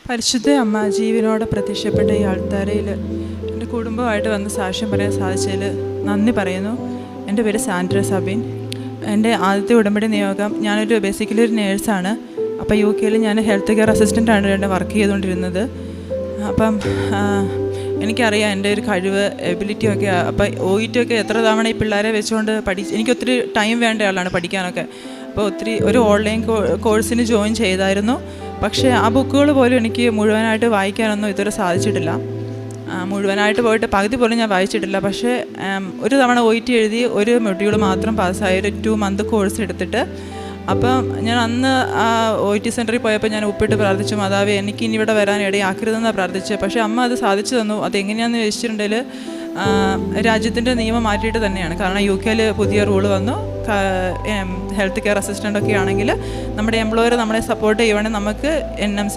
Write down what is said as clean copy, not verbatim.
പരിശുദ്ധ അമ്മ ജീവനോടെ പ്രത്യക്ഷപ്പെട്ട ഈ ആൾത്താരയിൽ എൻ്റെ കുടുംബമായിട്ട് വന്ന് സാക്ഷ്യം പറയാൻ സാധിച്ചതിൽ നന്ദി പറയുന്നു. എൻ്റെ പേര് സാൻഡ്ര സബിൻ. എൻ്റെ ആദ്യത്തെ ഉടമ്പടി നിയോഗം, ഞാനൊരു ബേസിക്കലി ഒരു നേഴ്സാണ്. അപ്പോൾ UK ഞാൻ ഹെൽത്ത് കെയർ അസിസ്റ്റൻ്റാണ് വർക്ക് ചെയ്തുകൊണ്ടിരുന്നത്. അപ്പം എനിക്കറിയാം എൻ്റെ ഒരു കഴിവ്, എബിലിറ്റിയൊക്കെ. അപ്പോൾ OET എത്ര തവണ ഈ പിള്ളേരെ വെച്ചുകൊണ്ട് എനിക്കൊത്തിരി ടൈം വേണ്ട ആളാണ് പഠിക്കാനൊക്കെ. അപ്പോൾ ഒരു ഓൺലൈൻ കോഴ്സിന് ജോയിൻ ചെയ്തായിരുന്നു. പക്ഷേ ആ ബുക്കുകൾ പോലും എനിക്ക് മുഴുവനായിട്ട് വായിക്കാനൊന്നും ഇതുവരെ സാധിച്ചിട്ടില്ല. മുഴുവനായിട്ട് പോയിട്ട് പകുതി പോലും ഞാൻ വായിച്ചിട്ടില്ല. പക്ഷേ ഒരു തവണ OET എഴുതി ഒരു മൊഡ്യൂൾ മാത്രം പാസ്സായി, ഒരു 2 മന്ത് കോഴ്സ് എടുത്തിട്ട്. അപ്പം ഞാൻ അന്ന് ആ OET സെൻറ്ററിൽ പോയപ്പോൾ ഞാൻ ഉപ്പിട്ട് പ്രാർത്ഥിച്ചു, മാതാവേ എനിക്ക് ഇനി ഇവിടെ വരാൻ ഇടയാക്കരുതെന്നാണ് പ്രാർത്ഥിച്ചത്. പക്ഷേ അമ്മ അത് സാധിച്ചു തന്നു. അതെങ്ങനെയാണെന്ന് ചോദിച്ചിട്ടുണ്ടെങ്കിൽ രാജ്യത്തിൻ്റെ നിയമം മാറ്റിയിട്ട് തന്നെയാണ്. കാരണം UK പുതിയ റൂള് വന്നു. ഹെൽത്ത് കെയർ അസിസ്റ്റൻ്റൊക്കെ ആണെങ്കിൽ നമ്മുടെ എംപ്ലോയർ നമ്മളെ സപ്പോർട്ട് ചെയ്യുവാണെങ്കിൽ നമുക്ക് NMC